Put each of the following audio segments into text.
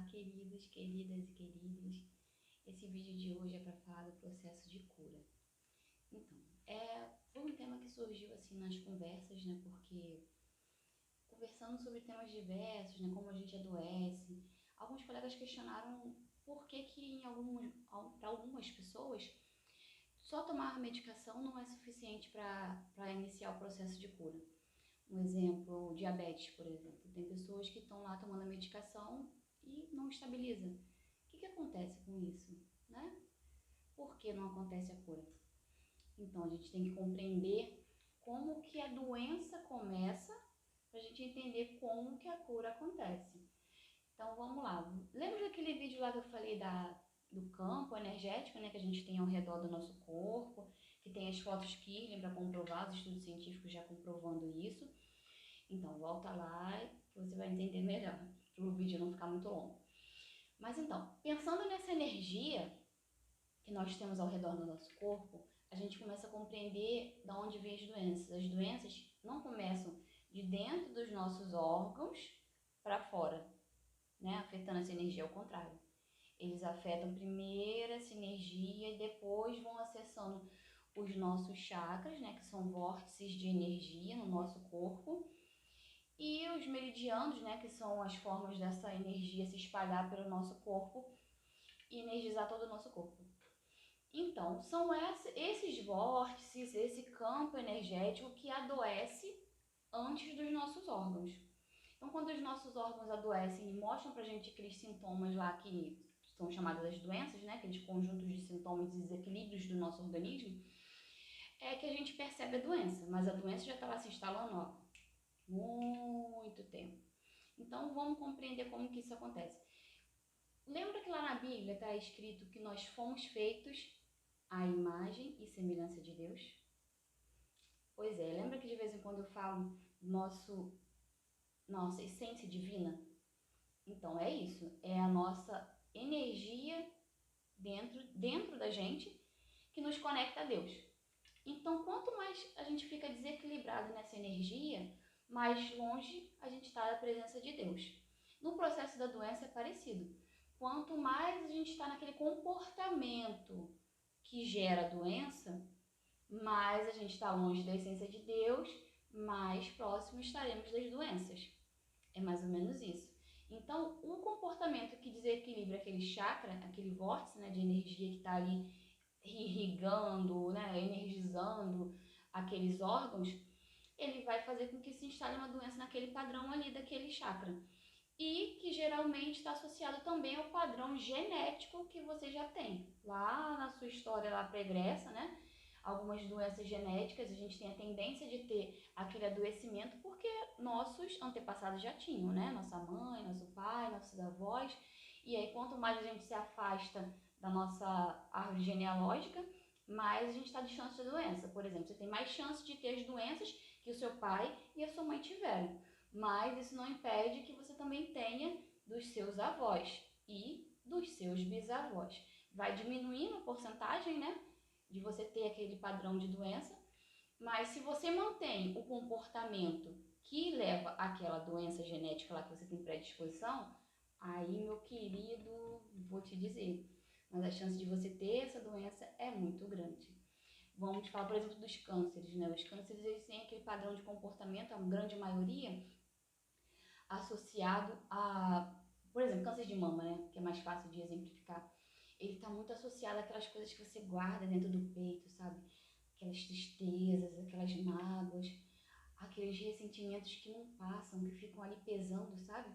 Olá, queridos, queridas e queridos. Esse vídeo de hoje é para falar do processo de cura. Então, foi um tema que surgiu assim nas conversas, né? Porque conversando sobre temas diversos, né? Como a gente adoece, alguns colegas questionaram por que para algumas pessoas só tomar medicação não é suficiente para iniciar o processo de cura. Um exemplo, diabetes, por exemplo. Tem pessoas que estão lá tomando a medicação e não estabiliza. O que acontece com isso, né? Por que não acontece a cura? Então, a gente tem que compreender como que a doença começa para a gente entender como que a cura acontece. Então, vamos lá. Lembra daquele vídeo lá que eu falei do campo energético, né, que a gente tem ao redor do nosso corpo, que tem as fotos Kirlian para comprovar, os estudos científicos já comprovando isso. Então, volta lá que você vai entender melhor, para o vídeo não ficar muito longo. Mas então, pensando nessa energia que nós temos ao redor do nosso corpo, a gente começa a compreender de onde vêm as doenças. As doenças não começam de dentro dos nossos órgãos para fora, né? Afetando essa energia, ao contrário. Eles afetam primeiro essa energia e depois vão acessando os nossos chakras, né? Que são vórtices de energia no nosso corpo. E os meridianos, né, que são as formas dessa energia se espalhar pelo nosso corpo e energizar todo o nosso corpo. Então, são esses vórtices, esse campo energético que adoece antes dos nossos órgãos. Então, quando os nossos órgãos adoecem e mostram pra gente aqueles sintomas lá que são chamadas as doenças, né, aqueles conjuntos de sintomas e desequilíbrios do nosso organismo, é que a gente percebe a doença, mas a doença já está lá se instalando, ó, muito tempo. Então vamos compreender como que isso acontece. Lembra que lá na Bíblia está escrito que nós fomos feitos à imagem e semelhança de Deus? Pois é, lembra que de vez em quando eu falo nossa essência divina? Então é isso, é a nossa energia dentro da gente que nos conecta a Deus. Então quanto mais a gente fica desequilibrado nessa energia, mais longe a gente está da presença de Deus. No processo da doença é parecido. Quanto mais a gente está naquele comportamento que gera a doença, mais a gente está longe da essência de Deus, mais próximo estaremos das doenças. É mais ou menos isso. Então, um comportamento que desequilibra aquele chakra, aquele vórtice, né, de energia que está ali irrigando, né, energizando aqueles órgãos, ele vai fazer com que se instale uma doença naquele padrão ali daquele chakra. E que geralmente está associado também ao padrão genético que você já tem. Lá na sua história lá pregressa, né? Algumas doenças genéticas, a gente tem a tendência de ter aquele adoecimento porque nossos antepassados já tinham, né? Nossa mãe, nosso pai, nossos avós. E aí, quanto mais a gente se afasta da nossa árvore genealógica, mais a gente está distante da doença. Por exemplo, você tem mais chance de ter as doenças que o seu pai e a sua mãe tiveram. Mas isso não impede que você também tenha dos seus avós e dos seus bisavós. Vai diminuindo a porcentagem, né, de você ter aquele padrão de doença, mas se você mantém o comportamento que leva àquela doença genética lá que você tem predisposição, aí, meu querido, vou te dizer, mas a chance de você ter essa doença é muito grande. Vamos falar, por exemplo, dos cânceres, né? Os cânceres, eles têm aquele padrão de comportamento, a grande maioria, associado a, por exemplo, câncer de mama, né? Que é mais fácil de exemplificar. Ele está muito associado àquelas coisas que você guarda dentro do peito, sabe? Aquelas tristezas, aquelas mágoas, aqueles ressentimentos que não passam, que ficam ali pesando, sabe?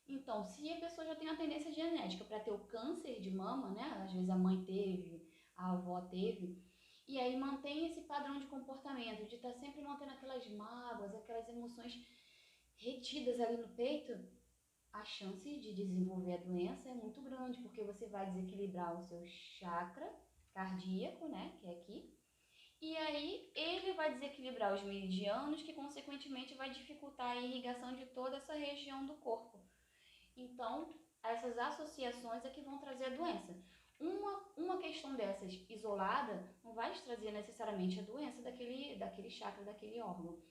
Então, se a pessoa já tem uma tendência genética para ter o câncer de mama, né? Às vezes a mãe teve, a avó teve, e aí mantém esse padrão de comportamento, de estar sempre mantendo aquelas mágoas, aquelas emoções retidas ali no peito, a chance de desenvolver a doença é muito grande, porque você vai desequilibrar o seu chakra cardíaco, né, que é aqui, e aí ele vai desequilibrar os meridianos, que consequentemente vai dificultar a irrigação de toda essa região do corpo. Então, essas associações é que vão trazer a doença. Uma questão dessas isolada não vai te trazer necessariamente a doença daquele chakra, daquele órgão.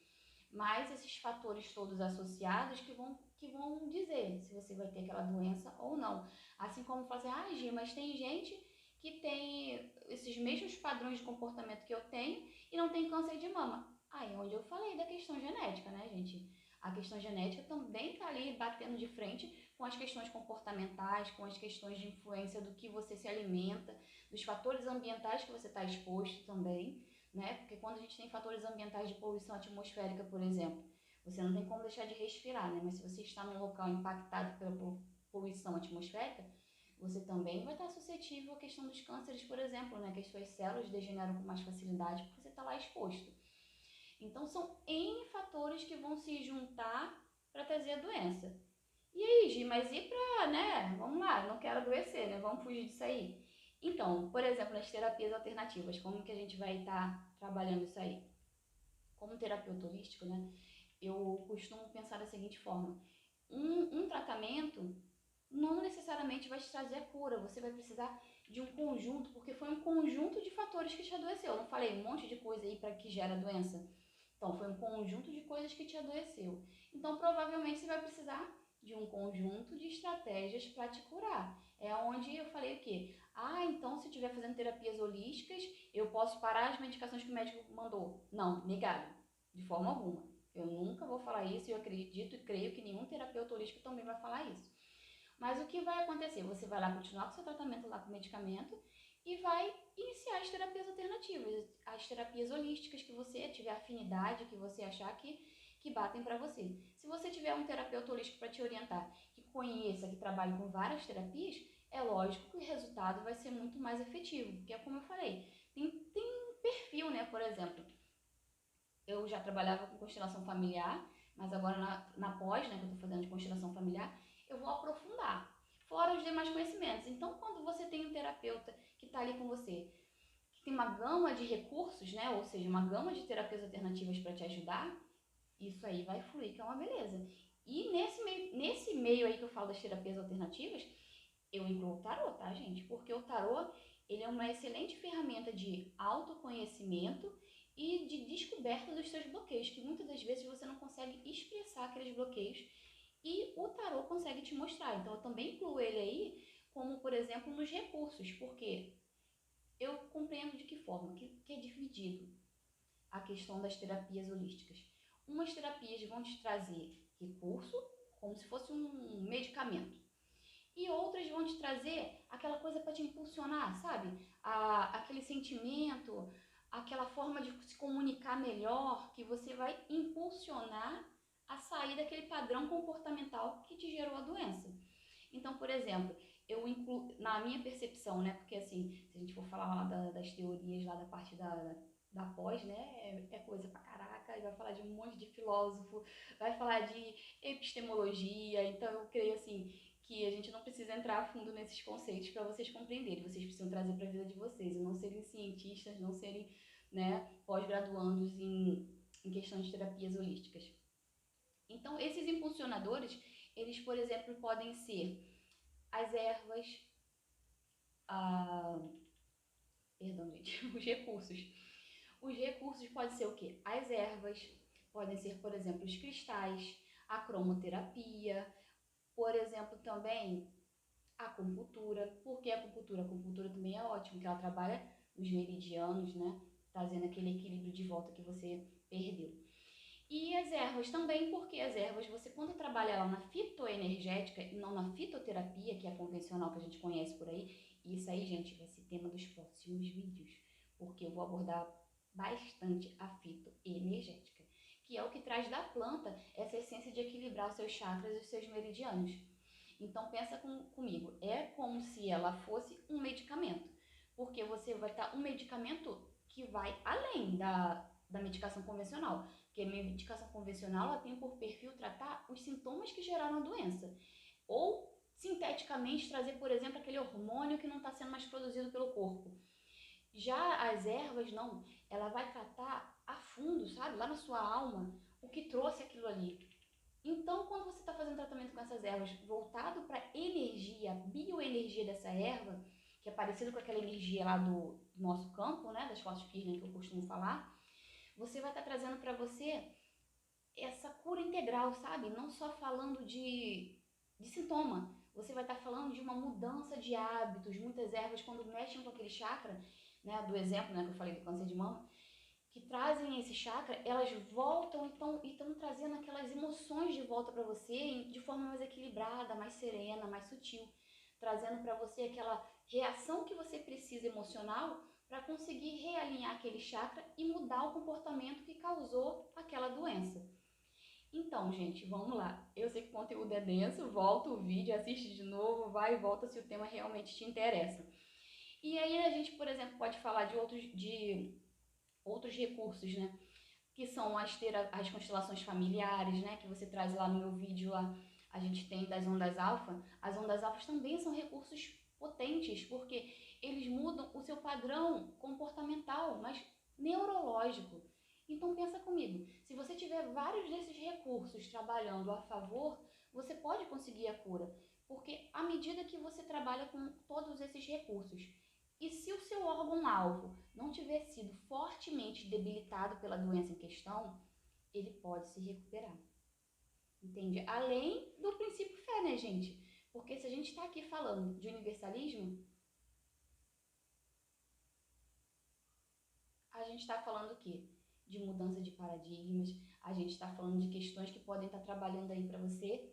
Mas esses fatores todos associados que vão que vão dizer se você vai ter aquela doença ou não. Assim como fazer, Gi, mas tem gente que tem esses mesmos padrões de comportamento que eu tenho e não tem câncer de mama. Aí é onde eu falei da questão genética, né, gente? A questão genética também tá ali batendo de frente com as questões comportamentais, com as questões de influência do que você se alimenta, dos fatores ambientais que você está exposto também, né? Porque quando a gente tem fatores ambientais de poluição atmosférica, por exemplo, você não tem como deixar de respirar, né? Mas se você está num local impactado pela poluição atmosférica, você também vai estar suscetível à questão dos cânceres, por exemplo, né? Que as suas células degeneram com mais facilidade porque você está lá exposto. Então, são N fatores que vão se juntar para trazer a doença. E aí, Gi, mas e pra, né? Vamos lá, não quero adoecer, né? Vamos fugir disso aí. Então, por exemplo, nas terapias alternativas, como que a gente vai estar trabalhando isso aí? Como terapeuta holístico, né? Eu costumo pensar da seguinte forma: um tratamento não necessariamente vai te trazer a cura, você vai precisar de um conjunto, porque foi um conjunto de fatores que te adoeceu. Eu não falei um monte de coisa aí para que gera doença? Então, foi um conjunto de coisas que te adoeceu. Então, provavelmente você vai precisar de um conjunto de estratégias para te curar. É onde eu falei o quê? Então se eu estiver fazendo terapias holísticas, eu posso parar as medicações que o médico mandou. Não, negado, de forma alguma. Eu nunca vou falar isso e eu acredito e creio que nenhum terapeuta holístico também vai falar isso. Mas o que vai acontecer? Você vai lá continuar com o seu tratamento lá com medicamento e vai iniciar as terapias alternativas, as terapias holísticas que você tiver afinidade, que você achar que batem para você. Se você tiver um terapeuta holístico para te orientar, que conheça, que trabalhe com várias terapias, é lógico que o resultado vai ser muito mais efetivo, porque é como eu falei, tem um perfil, né? Por exemplo, eu já trabalhava com constelação familiar, mas agora na pós, né, que eu estou fazendo de constelação familiar, eu vou aprofundar, fora os demais conhecimentos. Então, quando você tem um terapeuta que está ali com você, que tem uma gama de recursos, né, ou seja, uma gama de terapias alternativas para te ajudar, isso aí vai fluir, que é uma beleza. E nesse meio aí que eu falo das terapias alternativas, eu incluo o tarô, tá, gente? Porque o tarô, ele é uma excelente ferramenta de autoconhecimento e de descoberta dos seus bloqueios, que muitas das vezes você não consegue expressar aqueles bloqueios e o tarô consegue te mostrar. Então, eu também incluo ele aí, como, por exemplo, nos recursos, porque eu compreendo de que forma, que é dividido a questão das terapias holísticas. Umas terapias vão te trazer recurso, como se fosse um medicamento. E outras vão te trazer aquela coisa para te impulsionar, sabe? Aquele sentimento, aquela forma de se comunicar melhor, que você vai impulsionar a sair daquele padrão comportamental que te gerou a doença. Então, por exemplo, eu incluo, na minha percepção, né? Porque assim, se a gente for falar lá das teorias lá da parte da pós, né? É coisa pra caraca, e vai falar de um monte de filósofo, vai falar de epistemologia, então eu creio assim que a gente não precisa entrar a fundo nesses conceitos para vocês compreenderem, vocês precisam trazer para a vida de vocês, e não serem cientistas, não serem, né, pós-graduandos em questão de terapias holísticas. Então, esses impulsionadores, eles, por exemplo, podem ser as ervas, perdão, gente, os recursos. Os recursos podem ser o quê? As ervas, podem ser, por exemplo, os cristais, a cromoterapia, por exemplo, também a acupuntura. Por que a acupuntura? A acupuntura também é ótimo, porque ela trabalha nos meridianos, né? Trazendo aquele equilíbrio de volta que você perdeu. E as ervas também, porque as ervas, você quando trabalha ela na fitoenergética e não na fitoterapia, que é a convencional que a gente conhece por aí, e isso aí, gente, vai ser tema dos próximos vídeos, porque eu vou abordar bastante a fitoenergética, que é o que traz da planta essa essência de equilibrar os seus chakras e os seus meridianos. Então pensa comigo, é como se ela fosse um medicamento, porque você vai estar um medicamento que vai além da medicação convencional, porque a medicação convencional ela tem por perfil tratar os sintomas que geraram a doença, ou sinteticamente trazer, por exemplo, aquele hormônio que não está sendo mais produzido pelo corpo. Já as ervas não, ela vai tratar a fundo, sabe, lá na sua alma, o que trouxe aquilo ali. Então, quando você está fazendo tratamento com essas ervas voltado para energia, bioenergia dessa erva, que é parecido com aquela energia lá do nosso campo, né, das fotos Kirlian que eu costumo falar, você vai estar trazendo para você essa cura integral, sabe? Não só falando de sintoma. Você vai estar falando de uma mudança de hábitos. Muitas ervas, quando mexem com aquele chakra, né, do exemplo, né, que eu falei do câncer de mama, que trazem esse chakra, elas voltam e estão trazendo aquelas emoções de volta para você de forma mais equilibrada, mais serena, mais sutil, trazendo para você aquela reação que você precisa emocional para conseguir realinhar aquele chakra e mudar o comportamento que causou aquela doença. Então, gente, vamos lá. Eu sei que o conteúdo é denso, volta o vídeo, assiste de novo, vai e volta se o tema realmente te interessa. E aí a gente, por exemplo, pode falar de outros recursos, né? Que são as constelações familiares, né? Que você traz lá no meu vídeo lá, a gente tem das ondas alfa. As ondas alfas também são recursos potentes, porque eles mudam o seu padrão comportamental, mas neurológico. Então pensa comigo, se você tiver vários desses recursos trabalhando a favor, você pode conseguir a cura, porque à medida que você trabalha com todos esses recursos, e se o seu órgão-alvo não tiver sido fortemente debilitado pela doença em questão, ele pode se recuperar. Entende? Além do princípio fé, né, gente? Porque se a gente está aqui falando de universalismo, a gente está falando o quê? De mudança de paradigmas, a gente está falando de questões que podem estar trabalhando aí para você